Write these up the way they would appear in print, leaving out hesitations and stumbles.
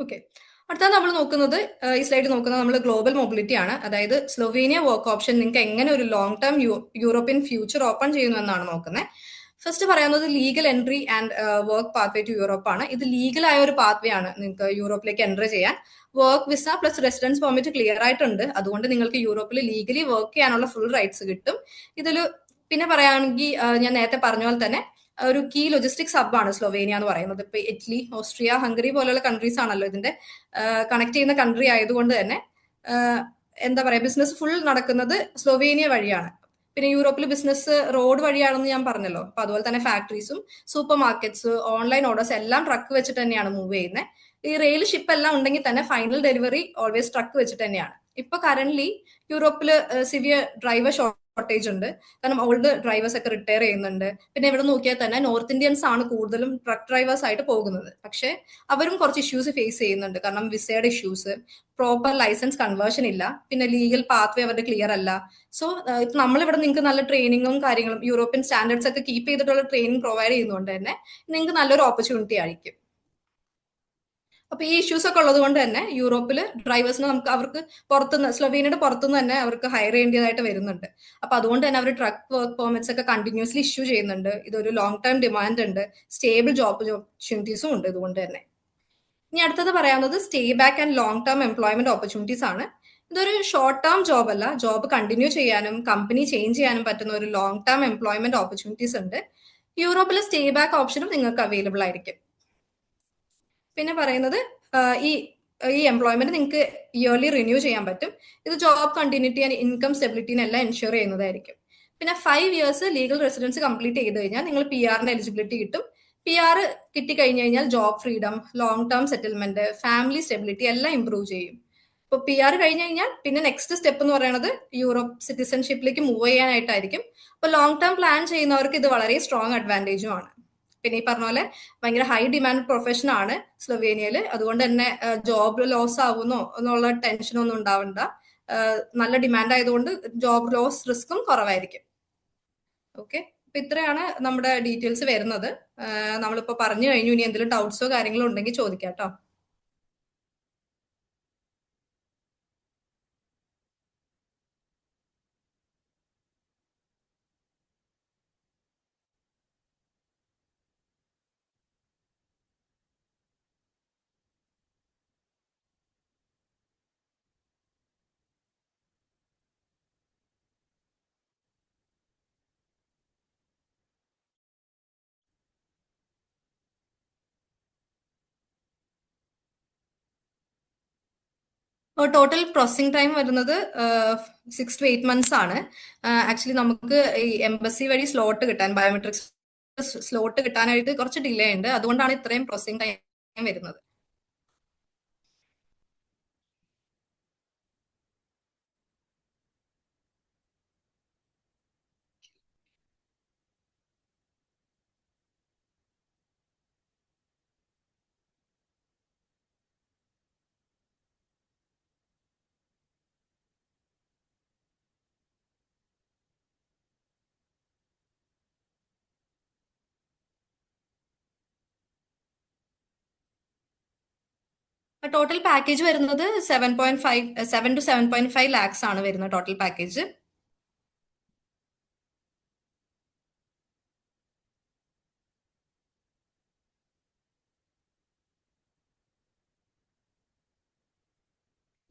Okay. അടുത്തത് നമ്മൾ നോക്കുന്നത് ഈ സ്ലൈഡ് നോക്കുന്നത് നമ്മൾ ഗ്ലോബൽ മൊബിലിറ്റി ആണ്. അതായത് സ്ലൊവേനിയ വർക്ക് ഓപ്ഷൻ നിങ്ങൾക്ക് എങ്ങനെ ഒരു long term European future open ചെയ്യുന്നു എന്നാണ് നോക്കുന്നത്. ഫസ്റ്റ് പറയാവുന്നത് legal entry and work pathway to Europe ആണ്. ഇത് ലീഗൽ ആയ ഒരു പാത്വേ ആണ് നിങ്ങൾക്ക് യൂറോപ്പിലേക്ക് എൻട്രി ചെയ്യാൻ. Work visa plus residence permit clear ആയിട്ടുണ്ട്. അതുകൊണ്ട് നിങ്ങൾക്ക് യൂറോപ്പിൽ ലീഗലി വർക്ക് ചെയ്യാനുള്ള ഫുൾ റൈറ്റ്സ് കിട്ടും. ഇതിൽ പിന്നെ പറയുകയാണെങ്കിൽ ഞാൻ നേരത്തെ പറഞ്ഞ പോലെ തന്നെ ഒരു കീ ലോജിസ്റ്റിക് ഹബ് ആണ് സ്ലൊവേനിയ എന്ന് പറയുന്നത്. ഇപ്പൊ ഇറ്റലി, ഓസ്ട്രിയ, ഹംഗറി പോലുള്ള കൺട്രീസ് ആണല്ലോ ഇതിന്റെ കണക്ട് ചെയ്യുന്ന കൺട്രി ആയതുകൊണ്ട് തന്നെ എന്താ പറയാ ബിസിനസ് ഫുൾ നടക്കുന്നത് സ്ലൊവേനിയ വഴിയാണ്. പിന്നെ യൂറോപ്പിൽ ബിസിനസ് റോഡ് വഴിയാണെന്ന് ഞാൻ പറഞ്ഞല്ലോ. അപ്പൊ അതുപോലെ തന്നെ ഫാക്ടറീസും സൂപ്പർ മാർക്കറ്റ്സ് ഓൺലൈൻ ഓർഡേഴ്സ് എല്ലാം ട്രക്ക് വെച്ചിട്ട് തന്നെയാണ് മൂവ് ചെയ്യുന്നത്. ഈ റെയിൽ ഷിപ്പ് എല്ലാം ഉണ്ടെങ്കിൽ തന്നെ ഫൈനൽ ഡെലിവറി ഓൾവേസ് ട്രക്ക് വെച്ചിട്ട് തന്നെയാണ്. ഇപ്പൊ കറന്റ് യൂറോപ്പിൽ സിവിയർ ഡ്രൈവർ ഷോർട്ടേജ് ഉണ്ട്. കാരണം ഓൾഡ് ഡ്രൈവേഴ്സ് ഒക്കെ റിട്ടയർ ചെയ്യുന്നുണ്ട്. പിന്നെ ഇവിടെ നോക്കിയാൽ തന്നെ നോർത്ത് ഇന്ത്യൻസ് ആണ് കൂടുതലും ട്രക്ക് ഡ്രൈവേഴ്സ് ആയിട്ട് പോകുന്നത്. പക്ഷെ അവരും കുറച്ച് ഇഷ്യൂസ് ഫേസ് ചെയ്യുന്നുണ്ട്. കാരണം വിസയുടെ ഇഷ്യൂസ്, പ്രോപ്പർ ലൈസൻസ് കൺവേർഷൻ ഇല്ല, പിന്നെ ലീഗൽ പാത്വേ അവരുടെ ക്ലിയർ അല്ല. സോ ഇപ്പൊ നമ്മളിവിടെ നിങ്ങൾക്ക് നല്ല ട്രെയിനിങ്ങും കാര്യങ്ങളും യൂറോപ്യൻ സ്റ്റാൻഡേർഡ്സ് ഒക്കെ കീപ്പ് ചെയ്തിട്ടുള്ള ട്രെയിനിങ് പ്രൊവൈഡ് ചെയ്യുന്നതുകൊണ്ട് തന്നെ നിങ്ങൾക്ക് നല്ലൊരു ഓപ്പർച്യൂണിറ്റി ആയിരിക്കും. അപ്പൊ ഈ ഇഷ്യൂസ് ഒക്കെ ഉള്ളത് കൊണ്ട് തന്നെ യൂറോപ്പിൽ ഡ്രൈവേഴ്സിന് നമുക്ക് അവർക്ക് പുറത്തുനിന്ന് സ്ലൊവേനിയയുടെ പുറത്തുനിന്ന് തന്നെ അവർക്ക് ഹയർ ചെയ്യേണ്ടതായിട്ട് വരുന്നുണ്ട്. അപ്പൊ അതുകൊണ്ട് തന്നെ അവർ ട്രക്ക് വർക്ക് പെർമിറ്റ്സ് ഒക്കെ കണ്ടിന്യൂസ്ലി ഇഷ്യൂ ചെയ്യുന്നുണ്ട്. ഇതൊരു ലോങ് ടേം ഡിമാൻഡ് ഉണ്ട്. സ്റ്റേബിൾ ജോബ് ഓപ്പർച്യൂണിറ്റീസും ഉണ്ട് ഇതുകൊണ്ട് തന്നെ. ഇനി അടുത്തത് പറയാവുന്നത് stay back and long term employment opportunities ആണ്. ഇതൊരു ഷോർട്ട് ടേം ജോബ് അല്ല. ജോബ് കണ്ടിന്യൂ ചെയ്യാനും കമ്പനി ചേഞ്ച് ചെയ്യാനും പറ്റുന്ന ഒരു ലോങ് ടേം എംപ്ലോയ്മെന്റ് ഓപ്പർച്യൂണിറ്റീസ് ഉണ്ട്. യൂറോപ്പിലെ സ്റ്റേ ബാക്ക് ഓപ്ഷനും നിങ്ങൾക്ക് അവൈലബിൾ ആയിരിക്കും. പിന്നെ പറയുന്നത് ഈ ഈ എംപ്ലോയ്മെന്റ് നിങ്ങൾക്ക് ഇയർലി റിന്യൂ ചെയ്യാൻ പറ്റും. ഇത് ജോബ് കണ്ടിന്യൂറ്റി ആൻഡ് ഇൻകം സ്റ്റെബിലിറ്റിനെല്ലാം എൻഷുർ ചെയ്യുന്നതായിരിക്കും. പിന്നെ 5 ഇയേഴ്സ് ലീഗൽ റെസിഡൻസ് കംപ്ലീറ്റ് ചെയ്ത് കഴിഞ്ഞാൽ നിങ്ങൾ പി ആറിന് എലിജിബിലിറ്റി കിട്ടും. പി ആർ കിട്ടിക്കഴിഞ്ഞ് കഴിഞ്ഞാൽ job freedom, long term settlement, family stability എല്ലാം ഇംപ്രൂവ് ചെയ്യും. ഇപ്പൊ പി ആർ കഴിഞ്ഞ് കഴിഞ്ഞാൽ പിന്നെ നെക്സ്റ്റ് സ്റ്റെപ്പ് എന്ന് പറയുന്നത് യൂറോപ്പ് സിറ്റിസൺഷിപ്പിലേക്ക് മൂവ് ചെയ്യാനായിട്ടായിരിക്കും. അപ്പൊ ലോങ് ടേം പ്ലാൻ ചെയ്യുന്നവർക്ക് ഇത് വളരെ സ്ട്രോങ് അഡ്വാൻറ്റേജും ആണ്. പിന്നെ ഈ പറഞ്ഞ പോലെ ഭയങ്കര ഹൈ ഡിമാൻഡ് പ്രൊഫഷൻ ആണ് സ്ലൊവേനിയയിൽ. അതുകൊണ്ട് തന്നെ ജോബ് ലോസ് ആവുന്നോ എന്നുള്ള ടെൻഷനൊന്നും ഉണ്ടാവണ്ട. നല്ല ഡിമാൻഡ് ആയതുകൊണ്ട് ജോബ് ലോസ് റിസ്ക്കും കുറവായിരിക്കും. ഓക്കെ. അപ്പൊ ഇത്രയാണ് നമ്മുടെ ഡീറ്റെയിൽസ് വരുന്നത്. നമ്മളിപ്പോ പറഞ്ഞു കഴിഞ്ഞു. ഇനി എന്തെങ്കിലും ഡൗട്ട്സോ കാര്യങ്ങളോ ഉണ്ടെങ്കിൽ ചോദിക്കാം കേട്ടോ. ടോട്ടൽ പ്രോസസിംഗ് ടൈം വരുന്നത് 6 to 8 months ആണ്. ആക്ച്വലി നമുക്ക് ഈ എംബസി വഴി സ്ലോട്ട് കിട്ടാൻ ബയോമെട്രിക്സ് സ്ലോട്ട് കിട്ടാനായിട്ട് കുറച്ച് ഡിലേ ഉണ്ട്. അതുകൊണ്ടാണ് ഇത്രയും പ്രോസസിംഗ് ടൈം വരുന്നത്. ടോട്ടൽ പാക്കേജ് വരുന്നത് 7 to 7.5 lakhs ആണ് വരുന്നത് ടോട്ടൽ പാക്കേജ്.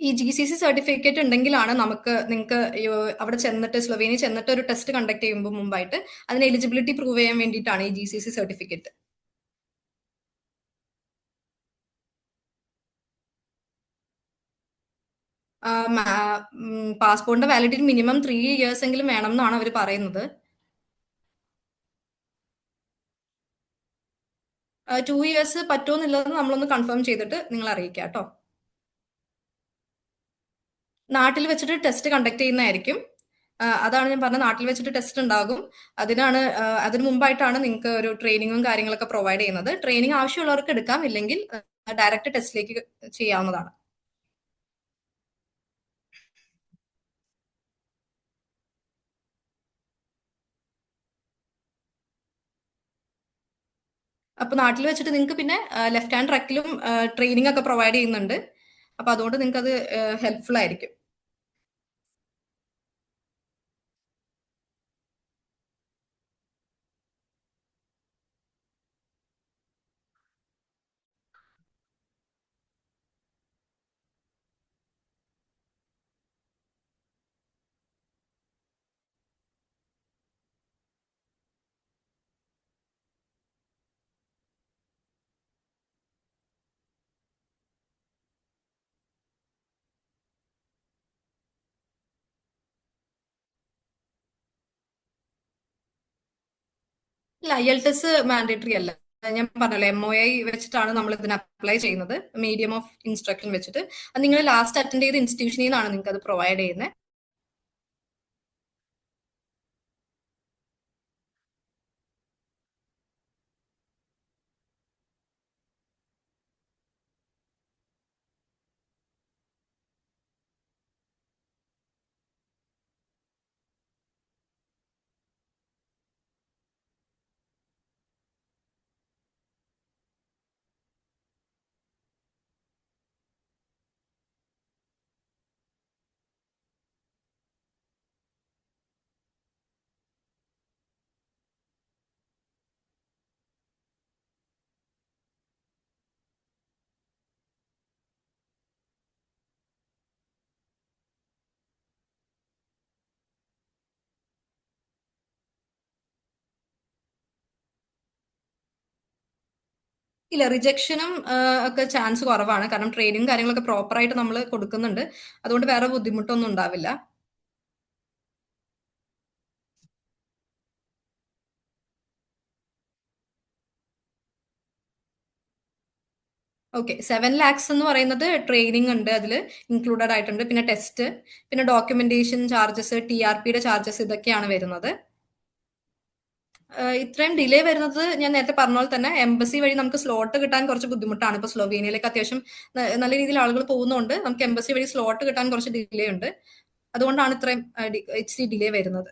ഈ GCC സർട്ടിഫിക്കറ്റ് ഉണ്ടെങ്കിലാണ് നിങ്ങൾക്ക് അവിടെ ചെന്നിട്ട് സ്ലൊവേനിയ ചെന്നിട്ട് ഒരു ടെസ്റ്റ് കണ്ടക്ട് ചെയ്യുമ്പോൾ മുമ്പായിട്ട് അതിന് എലിജിബിലിറ്റി പ്രൂവ് ചെയ്യാൻ വേണ്ടിയിട്ടാണ് ഈ GCC സർട്ടിഫിക്കറ്റ്. പാസ്പോർട്ടിന്റെ വാലിഡിറ്റി മിനിമം 3 years എങ്കിലും വേണം എന്നാണ് അവർ പറയുന്നത്. 2 years പറ്റുമെന്നുള്ളത് നമ്മളൊന്ന് കൺഫേം ചെയ്തിട്ട് നിങ്ങൾ അറിയിക്കാം കേട്ടോ. നാട്ടിൽ വെച്ചിട്ട് ടെസ്റ്റ് കണ്ടക്ട് ചെയ്യുന്നതായിരിക്കും. അതാണ് ഞാൻ പറഞ്ഞത്. നാട്ടിൽ വെച്ചിട്ട് ടെസ്റ്റ് ഉണ്ടാകും. അതിന് മുമ്പായിട്ടാണ് നിങ്ങൾക്ക് ഒരു ട്രെയിനിങ്ങും കാര്യങ്ങളൊക്കെ പ്രൊവൈഡ് ചെയ്യുന്നത്. ട്രെയിനിങ് ആവശ്യമുള്ളവർക്ക് എടുക്കാം, ഇല്ലെങ്കിൽ ഡയറക്റ്റ് ടെസ്റ്റിലേക്ക് ചെയ്യാവുന്നതാണ്. അപ്പൊ നാട്ടിൽ വെച്ചിട്ട് നിങ്ങൾക്ക് പിന്നെ ലെഫ്റ്റ് ഹാൻഡ് ട്രക്കിലും ട്രെയിനിങ് ഒക്കെ പ്രൊവൈഡ് ചെയ്യുന്നുണ്ട്. അപ്പൊ അതുകൊണ്ട് നിങ്ങൾക്ക് അത് ഹെൽപ്ഫുൾ ആയിരിക്കും. ഇല്ല, IELTS മാൻഡേറ്ററി അല്ല. ഞാൻ പറഞ്ഞല്ലോ, MOI വെച്ചിട്ടാണ് നമ്മൾ ഇതിന് അപ്ലൈ ചെയ്യുന്നത്, മീഡിയം ഓഫ് ഇൻസ്ട്രക്ഷൻ വെച്ചിട്ട്. അത് നിങ്ങൾ ലാസ്റ്റ് അറ്റൻഡ് ചെയ്ത ഇൻസ്റ്റിറ്റ്യൂഷനിൽ നിന്നാണ് നിങ്ങൾക്ക് അത് പ്രൊവൈഡ് ചെയ്യുന്നത്. ഇല്ല, റിജക്ഷനും ഒക്കെ ചാൻസ് കുറവാണ്. കാരണം ട്രെയിനിങ് കാര്യങ്ങളൊക്കെ പ്രോപ്പർ ആയിട്ട് നമ്മൾ കൊടുക്കുന്നുണ്ട്. അതുകൊണ്ട് വേറെ ബുദ്ധിമുട്ടൊന്നും ഉണ്ടാവില്ല. ഓക്കെ, 7 lakhs എന്ന് പറയുന്നത് ട്രെയിനിങ് ഉണ്ട്, അതിൽ ഇൻക്ലൂഡഡ് ആയിട്ടുണ്ട്. പിന്നെ ടെസ്റ്റ്, പിന്നെ ഡോക്യുമെന്റേഷൻ ചാർജസ്, TRPയുടെ ചാർജസ്, ഇതൊക്കെയാണ് വരുന്നത്. ഇത്രയും ഡിലേ വരുന്നത് ഞാൻ നേരത്തെ പറഞ്ഞ പോലെ തന്നെ എംബസി വഴി നമുക്ക് സ്ലോട്ട് കിട്ടാൻ കുറച്ച് ബുദ്ധിമുട്ടാണ്. ഇപ്പൊ സ്ലൊവേനിയയിലേക്ക് അത്യാവശ്യം നല്ല രീതിയിൽ ആളുകൾ പോകുന്നതുകൊണ്ട് നമുക്ക് എംബസി വഴി സ്ലോട്ട് കിട്ടാൻ കുറച്ച് ഡിലേ ഉണ്ട്. അതുകൊണ്ടാണ് ഇത്രയും ഇച്ചിരി ഡിലേ വരുന്നത്.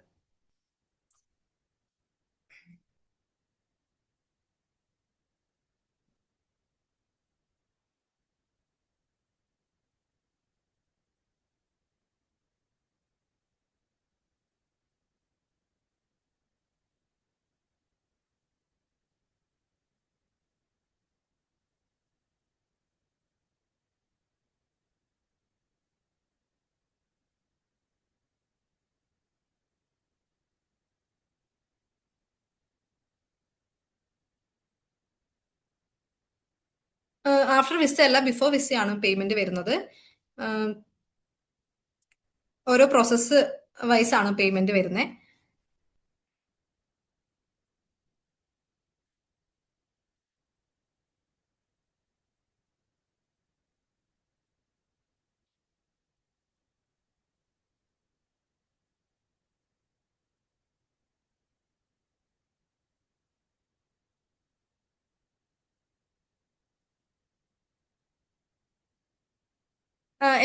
ആഫ്റ്റർ വിസ അല്ല, ബിഫോർ വിസയാണ് പേയ്മെന്റ് വരുന്നത്. ആഹ് ഓരോ പ്രോസസ്സ് വൈസ് ആണ് പേയ്മെന്റ് വരുന്നത്.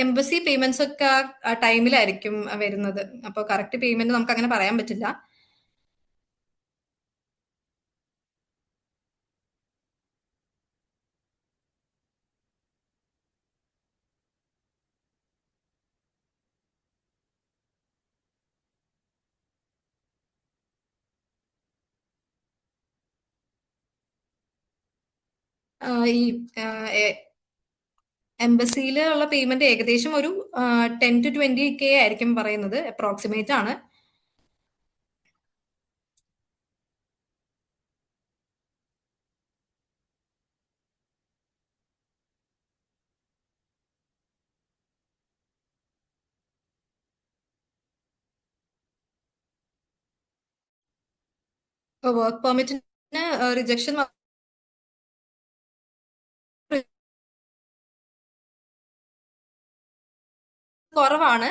എംബസി പേയ്മെന്റ്സ് ഒക്കെ ആ ടൈമിലായിരിക്കും വരുന്നത്. അപ്പോൾ കറക്റ്റ് പേയ്മെന്റ് നമുക്ക് അങ്ങനെ പറയാൻ പറ്റില്ല. ഈ എംബസിയിൽ ഉള്ള പേയ്മെന്റ് ഏകദേശം ഒരു 10 to 20K ആയിരിക്കും പറയുന്നത്. അപ്രോക്സിമേറ്റ് ആണ്. വർക്ക് പെർമിറ്റിന് റിജക്ഷൻ കുറവാണ്.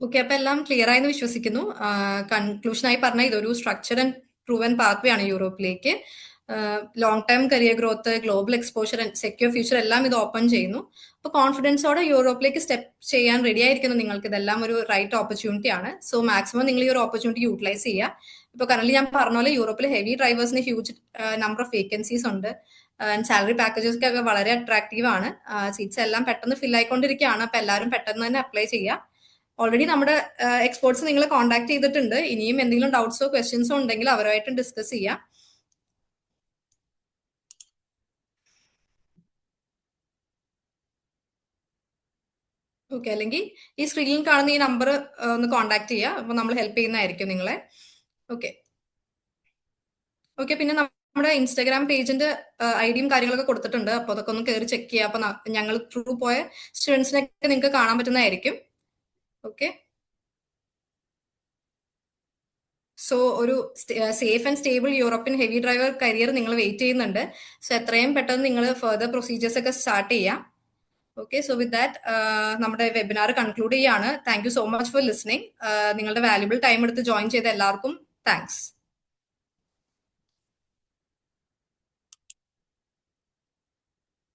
ഓക്കെ, അപ്പൊ എല്ലാം ക്ലിയർ ആയെന്ന് വിശ്വസിക്കുന്നു. കൺക്ലൂഷനായി പറഞ്ഞ ഇതൊരു സ്ട്രക്ചർ ആൻഡ് പ്രൂവൻ പാത്വേ ആണ് യൂറോപ്പിലേക്ക്. Long time career growth, global exposure and secure future എല്ലാം ഇത് ഓപ്പൺ ചെയ്യുന്നു. അപ്പൊ കോൺഫിഡൻസോടെ യൂറോപ്പിലേക്ക് സ്റ്റെപ്പ് ചെയ്യാൻ റെഡി ആയിരിക്കുന്നു നിങ്ങൾക്ക്. ഇതെല്ലാം ഒരു റൈറ്റ് ഓപ്പർച്യൂണിറ്റി ആണ്. സോ മാക്സിമം നിങ്ങൾ ഈ ഒരു ഓപ്പർച്യൂണിറ്റി യൂട്ടിലൈസ് ചെയ്യുക. ഇപ്പൊ കറന്റ് ഞാൻ പറഞ്ഞ പോലെ യൂറോപ്പിൽ ഹെവി ഡ്രൈവേഴ്സിന് ഹ്യൂജ് നമ്പർ ഓഫ് വേക്കൻസീസ് ഉണ്ട്. സാലറി പാക്കേജസ് ഒക്കെ വളരെ അട്രാക്റ്റീവ് ആണ്. സീറ്റ്സ് എല്ലാം പെട്ടെന്ന് ഫിൽ ആയിക്കൊണ്ടിരിക്കുകയാണ്. അപ്പൊ എല്ലാവരും പെട്ടെന്ന് തന്നെ അപ്ലൈ ചെയ്യുക. ഓൾറെഡി നമ്മുടെ എക്സ്പേർട്സ് നിങ്ങളെ കോൺടാക്ട് ചെയ്തിട്ടുണ്ട്. ഇനിയും എന്തെങ്കിലും ഡൗട്ട്സോ ക്വസ്റ്റ്യൻസോ ഉണ്ടെങ്കിൽ അവരുമായിട്ട് ഡിസ്കസ് ചെയ്യാം. ഓക്കെ, അല്ലെങ്കിൽ ഈ സ്ക്രീനിൽ കാണുന്ന ഈ നമ്പർ ഒന്ന് കോൺടാക്ട് ചെയ്യുക. അപ്പൊ നമ്മൾ ഹെൽപ്പ് ചെയ്യുന്നതായിരിക്കും നിങ്ങളെ. ഓക്കെ. ഓക്കെ, പിന്നെ നമ്മുടെ ഇൻസ്റ്റാഗ്രാം പേജിന്റെ ഐഡിയും കാര്യങ്ങളൊക്കെ കൊടുത്തിട്ടുണ്ട്. അപ്പൊ അതൊക്കെ ഒന്ന് കയറി ചെക്ക് ചെയ്യുക. അപ്പൊ ഞങ്ങൾ ത്രൂ പോയ സ്റ്റുഡൻസിനൊക്കെ നിങ്ങൾക്ക് കാണാൻ പറ്റുന്നതായിരിക്കും. ഓക്കെ. സോ ഒരു safe and stable European heavy driver career നിങ്ങൾ വെയിറ്റ് ചെയ്യുന്നുണ്ട്. സോ എത്രയും പെട്ടെന്ന് നിങ്ങൾ ഫർദർ പ്രൊസീജിയേഴ്സ് ഒക്കെ സ്റ്റാർട്ട് ചെയ്യാം. ഓക്കെ, സോ വിത്ത് ദാറ്റ് നമ്മുടെ വെബിനാർ കൺക്ലൂഡ് ചെയ്യാണ്. Thank you so much for listening. നിങ്ങളുടെ വാല്യുബിൾ ടൈം എടുത്ത് ജോയിൻ ചെയ്ത എല്ലാവർക്കും താങ്ക്സ്.